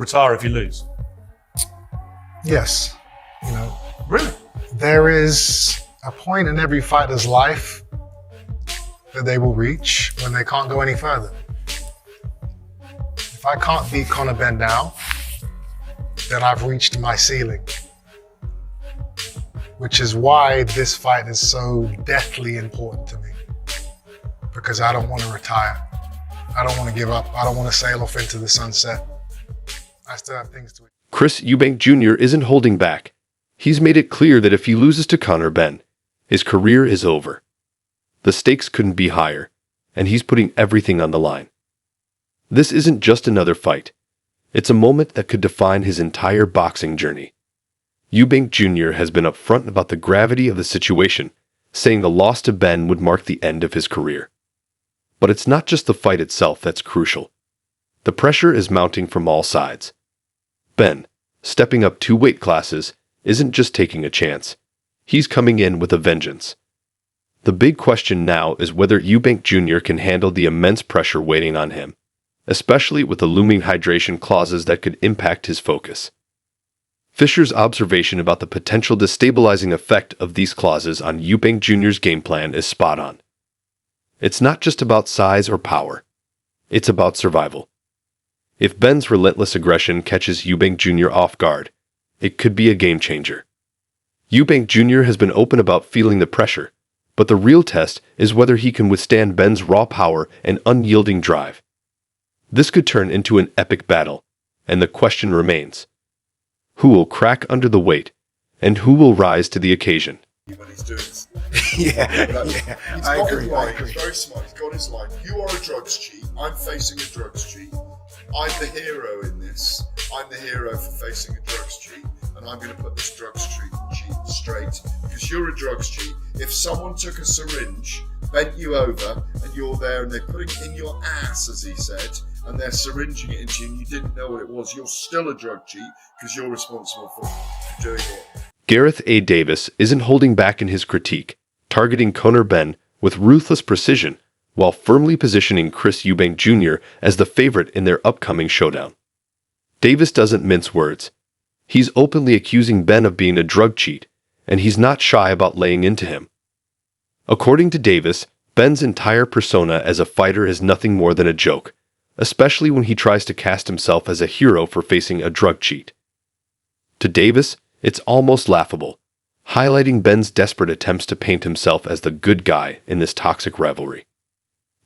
Retire if you lose. Yes. You know, Really? there is a point in every fighter's life that they will reach when they can't go any further. If I can't beat Conor Benn now, then I've reached my ceiling. Which is why this fight is so deathly important to me. Because I don't want to retire. I don't want to give up. I don't want to sail off into the sunset. I still have things to do. Chris Eubank Jr. isn't holding back. He's made it clear that if he loses to Conor Benn, his career is over. The stakes couldn't be higher, and he's putting everything on the line. This isn't just another fight. It's a moment that could define his entire boxing journey. Eubank Jr. has been upfront about the gravity of the situation, saying the loss to Benn would mark the end of his career. But it's not just the fight itself that's crucial. The pressure is mounting from all sides. Benn, stepping up 2 weight classes, isn't just taking a chance. He's coming in with a vengeance. The big question now is whether Eubank Jr. can handle the immense pressure waiting on him, especially with the looming hydration clauses that could impact his focus. Fisher's observation about the potential destabilizing effect of these clauses on Eubank Jr.'s game plan is spot on. It's not just about size or power. It's about survival. If Benn's relentless aggression catches Eubank Jr. off guard, it could be a game changer. Eubank Jr. has been open about feeling the pressure, but the real test is whether he can withstand Benn's raw power and unyielding drive. This could turn into an epic battle, and the question remains: who will crack under the weight, and who will rise to the occasion? When he's doing this. Yeah, I agree. He's very smart. He's got his line. You are a drugs cheat. I'm facing a drugs cheat. I'm the hero in this. I'm the hero for facing a drugs cheat, and I'm going to put this drugs cheat straight because you're a drugs cheat. If someone took a syringe, bent you over, and you're there, and they're putting it in your ass, as he said, and they're syringing it into you, and you didn't know what it was, you're still a drug cheat because you're responsible for doing it. Gareth A. Davis isn't holding back in his critique, targeting Conor Benn with ruthless precision while firmly positioning Chris Eubank Jr. as the favorite in their upcoming showdown. Davis doesn't mince words. He's openly accusing Benn of being a drug cheat, and he's not shy about laying into him. According to Davis, Benn's entire persona as a fighter is nothing more than a joke, especially when he tries to cast himself as a hero for facing a drug cheat. To Davis, it's almost laughable, highlighting Benn's desperate attempts to paint himself as the good guy in this toxic rivalry.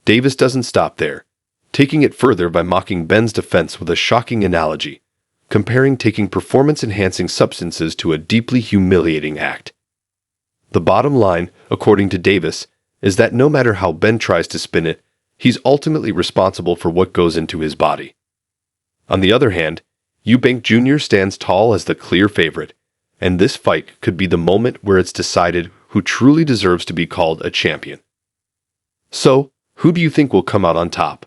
Davis doesn't stop there, taking it further by mocking Benn's defense with a shocking analogy, comparing taking performance-enhancing substances to a deeply humiliating act. The bottom line, according to Davis, is that no matter how Benn tries to spin it, he's ultimately responsible for what goes into his body. On the other hand, Eubank Jr. stands tall as the clear favorite, and this fight could be the moment where it's decided who truly deserves to be called a champion. So, who do you think will come out on top?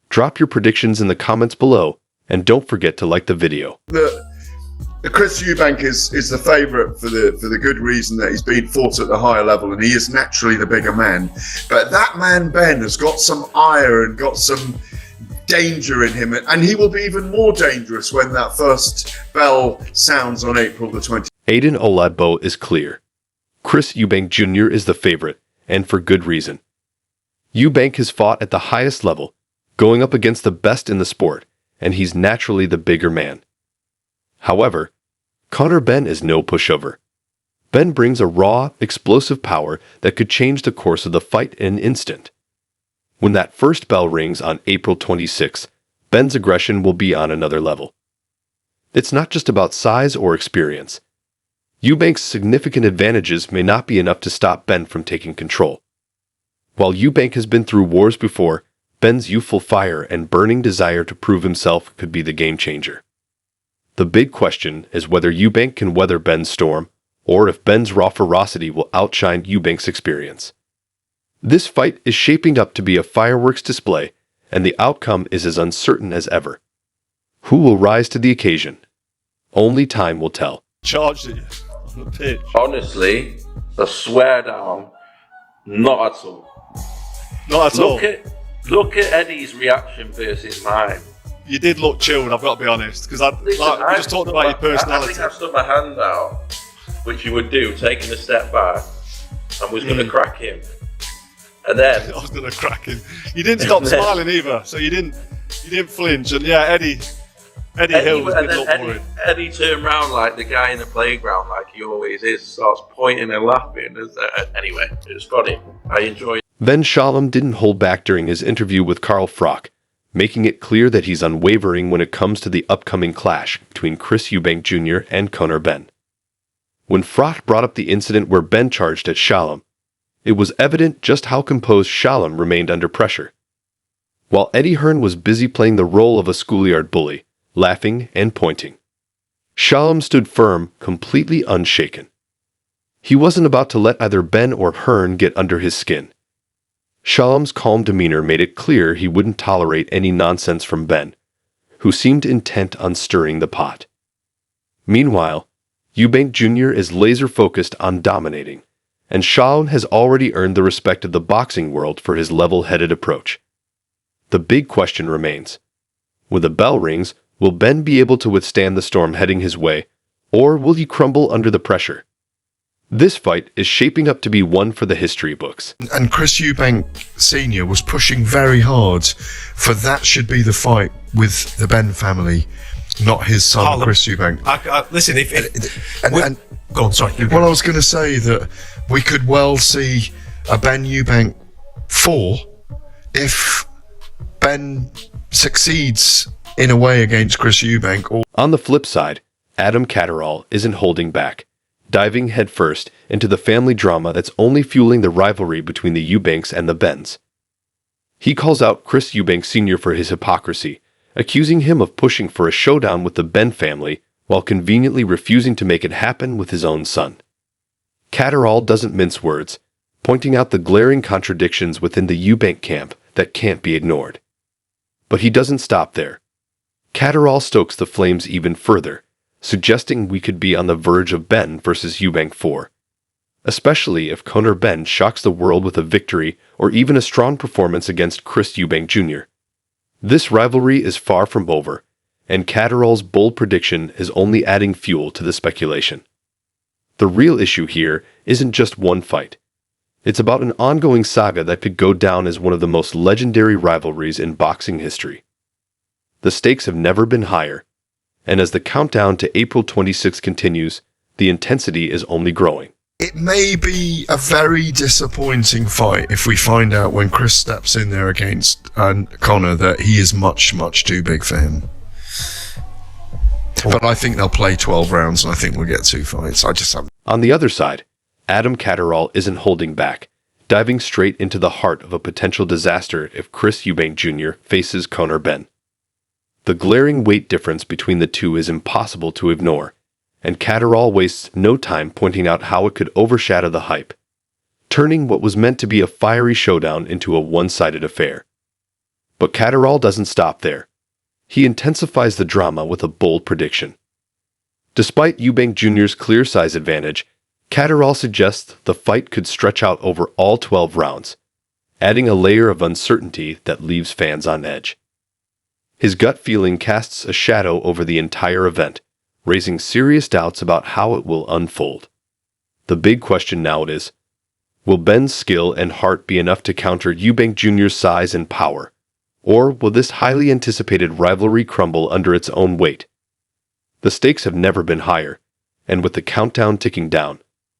Drop your predictions in the comments below, and don't forget to like the video. The Chris Eubank is the favourite for the good reason that he's been fought at the higher level and he is naturally the bigger man. But that man Benn has got some ire and got some danger in him, and he will be even more dangerous when that first bell sounds on April the 20th. Aiden Oladbo is clear. Chris Eubank Jr. is the favorite, and for good reason. Eubank has fought at the highest level, going up against the best in the sport, and he's naturally the bigger man. However, Conor Benn is no pushover. Benn brings a raw, explosive power that could change the course of the fight in an instant. When that first bell rings on April 26th, Benn's aggression will be on another level. It's not just about size or experience. Eubank's significant advantages may not be enough to stop Benn from taking control. While Eubank has been through wars before, Benn's youthful fire and burning desire to prove himself could be the game changer. The big question is whether Eubank can weather Benn's storm, or if Benn's raw ferocity will outshine Eubank's experience. This fight is shaping up to be a fireworks display, and the outcome is as uncertain as ever. Who will rise to the occasion? Only time will tell. Charged at you on the pitch. Honestly, a swear down, not at all. Not at all. Look at Eddie's reaction versus mine. you did look chilled. I've got to be honest, because we just talked about your personality. I think I stuck my hand out, which you would do, taking a step back, and was going to crack him. And then I was going to crack him. You didn't stop smiling either, so you didn't flinch. And yeah, Eddie Hill was a bit worried. Eddie turned round like the guy in the playground, like he always is, starts pointing and laughing. Anyway, it was funny. I enjoyed it. Then Shalom didn't hold back during his interview with Carl Froch, making it clear that he's unwavering when it comes to the upcoming clash between Chris Eubank Jr. and Conor Benn. When Froch brought up the incident where Benn charged at Shalom, it was evident just how composed Shalom remained under pressure. While Eddie Hearn was busy playing the role of a schoolyard bully, laughing and pointing, Shalom stood firm, completely unshaken. He wasn't about to let either Benn or Hearn get under his skin. Shalom's calm demeanor made it clear he wouldn't tolerate any nonsense from Benn, who seemed intent on stirring the pot. Meanwhile, Eubank Jr. is laser-focused on dominating, and Shalom has already earned the respect of the boxing world for his level-headed approach. The big question remains: when the bell rings, will Benn be able to withstand the storm heading his way, or will he crumble under the pressure? This fight is shaping up to be one for the history books. And Chris Eubank Sr. was pushing very hard for that should be the fight with the Benn family, not his son, Harlem. Chris Eubank. Listen, Go on, sorry. Well, I was going to say that we could well see a Benn Eubank 4 if Ben succeeds in a way against Chris Eubank. On the flip side, Adam Catterall isn't holding back, diving headfirst into the family drama that's only fueling the rivalry between the Eubanks and the Benns. He calls out Chris Eubank Sr. for his hypocrisy, accusing him of pushing for a showdown with the Benn family while conveniently refusing to make it happen with his own son. Catterall doesn't mince words, pointing out the glaring contradictions within the Eubank camp that can't be ignored. But he doesn't stop there. Catterall stokes the flames even further, suggesting we could be on the verge of Benn versus Eubank 4, especially if Conor Benn shocks the world with a victory or even a strong performance against Chris Eubank Jr. This rivalry is far from over, and Catterall's bold prediction is only adding fuel to the speculation. The real issue here isn't just one fight. It's about an ongoing saga that could go down as one of the most legendary rivalries in boxing history. The stakes have never been higher, and as the countdown to April 26 continues, the intensity is only growing. It may be a very disappointing fight if we find out when Chris steps in there against Conor that he is much, much too big for him. But I think they'll play 12 rounds and I think we'll get 2 fights. On the other side, Adam Catterall isn't holding back, diving straight into the heart of a potential disaster if Chris Eubank Jr. faces Conor Benn. The glaring weight difference between the two is impossible to ignore, and Catterall wastes no time pointing out how it could overshadow the hype, turning what was meant to be a fiery showdown into a one-sided affair. But Catterall doesn't stop there. He intensifies the drama with a bold prediction. Despite Eubank Jr.'s clear size advantage, Catterall suggests the fight could stretch out over all 12 rounds, adding a layer of uncertainty that leaves fans on edge. His gut feeling casts a shadow over the entire event, raising serious doubts about how it will unfold. The big question now is, will Benn's skill and heart be enough to counter Eubank Jr.'s size and power, or will this highly anticipated rivalry crumble under its own weight? The stakes have never been higher, and with the countdown ticking down,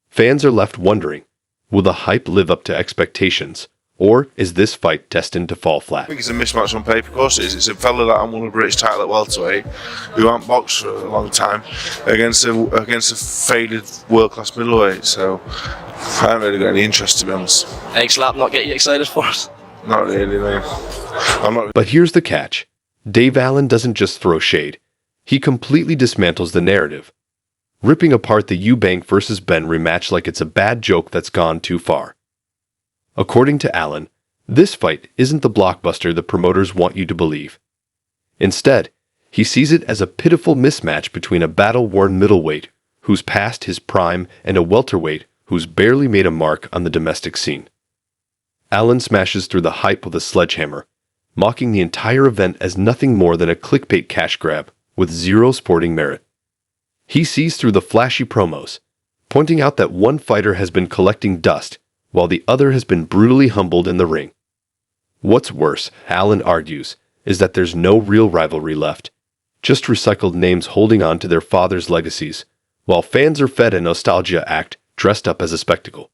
fans are left wondering, will the hype live up to expectations, or is this fight destined to fall flat? I think it's a mismatch on paper, of course it is. It's a fella that won a British title at welterweight, who hasn't boxed for a long time, against a faded world-class middleweight, so I haven't really got any interest, to be honest. Egg slap not get you excited for us? Not really, no. I'm not. But here's the catch. Dave Allen doesn't just throw shade. He completely dismantles the narrative, ripping apart the Eubank versus Benn rematch like it's a bad joke that's gone too far. According to Allen, this fight isn't the blockbuster the promoters want you to believe. Instead, he sees it as a pitiful mismatch between a battle-worn middleweight who's past his prime and a welterweight who's barely made a mark on the domestic scene. Allen smashes through the hype with a sledgehammer, mocking the entire event as nothing more than a clickbait cash grab with zero sporting merit. He sees through the flashy promos, pointing out that one fighter has been collecting dust while the other has been brutally humbled in the ring. What's worse, Allen argues, is that there's no real rivalry left, just recycled names holding on to their father's legacies, while fans are fed a nostalgia act dressed up as a spectacle.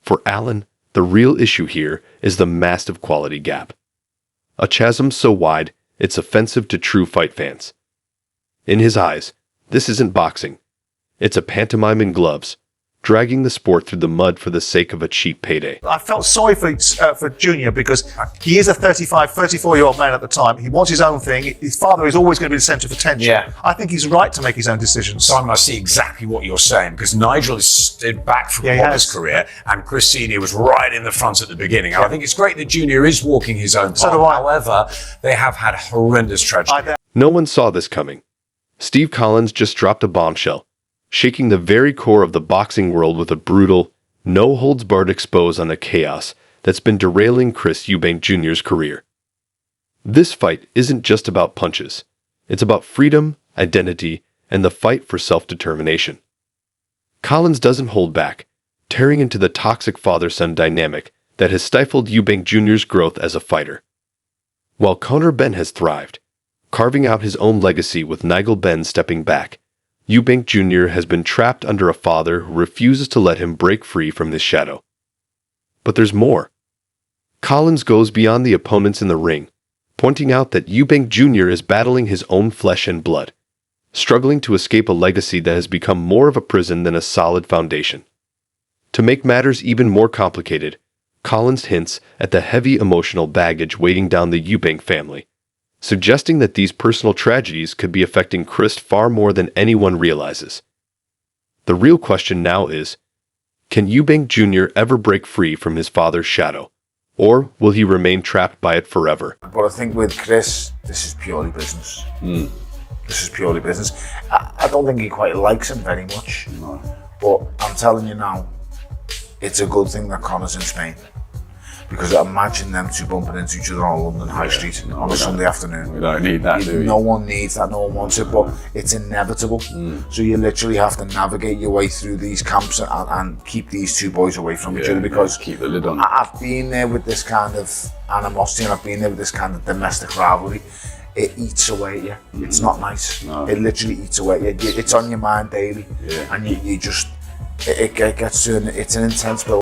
For Allen, the real issue here is the massive quality gap. A chasm so wide, it's offensive to true fight fans. In his eyes, this isn't boxing. It's a pantomime in gloves, dragging the sport through the mud for the sake of a cheap payday. I felt sorry for Junior because he is a 34-year-old man at the time. He wants his own thing. His father is always going to be the centre of attention. Yeah. I think he's right to make his own decisions. Simon, I see exactly what you're saying because Nigel has stood back from his career and Chris Senior was right in the front at the beginning. And I think it's great that Junior is walking his own path. So do I. However, they have had horrendous tragedy. No one saw this coming. Steve Collins just dropped a bombshell, shaking the very core of the boxing world with a brutal, no-holds-barred expose on the chaos that's been derailing Chris Eubank Jr.'s career. This fight isn't just about punches. It's about freedom, identity, and the fight for self-determination. Collins doesn't hold back, tearing into the toxic father-son dynamic that has stifled Eubank Jr.'s growth as a fighter. While Conor Benn has thrived, carving out his own legacy with Nigel Benn stepping back, Eubank Jr. has been trapped under a father who refuses to let him break free from this shadow. But there's more. Collins goes beyond the opponents in the ring, pointing out that Eubank Jr. is battling his own flesh and blood, struggling to escape a legacy that has become more of a prison than a solid foundation. To make matters even more complicated, Collins hints at the heavy emotional baggage weighing down the Eubank family, suggesting that these personal tragedies could be affecting Chris far more than anyone realizes. The real question now is, can Eubank Jr. ever break free from his father's shadow, or will he remain trapped by it forever? But I think with Chris, this is purely business. This is purely business. I don't think he quite likes him very much, but I'm telling you now, it's a good thing that Conor's in Spain. Because imagine them two bumping into each other on London High Street on a Sunday afternoon. We don't need that, do we? No one needs that, no one wants it, but it's inevitable. So you literally have to navigate your way through these camps and keep these two boys away from each other, because keep the lid on. I've been there with this kind of animosity and I've been there with this kind of domestic rivalry. It eats away at you. It's not nice. No. It literally eats away at you. It's on your mind daily, and you just, it gets to, it's an intense build.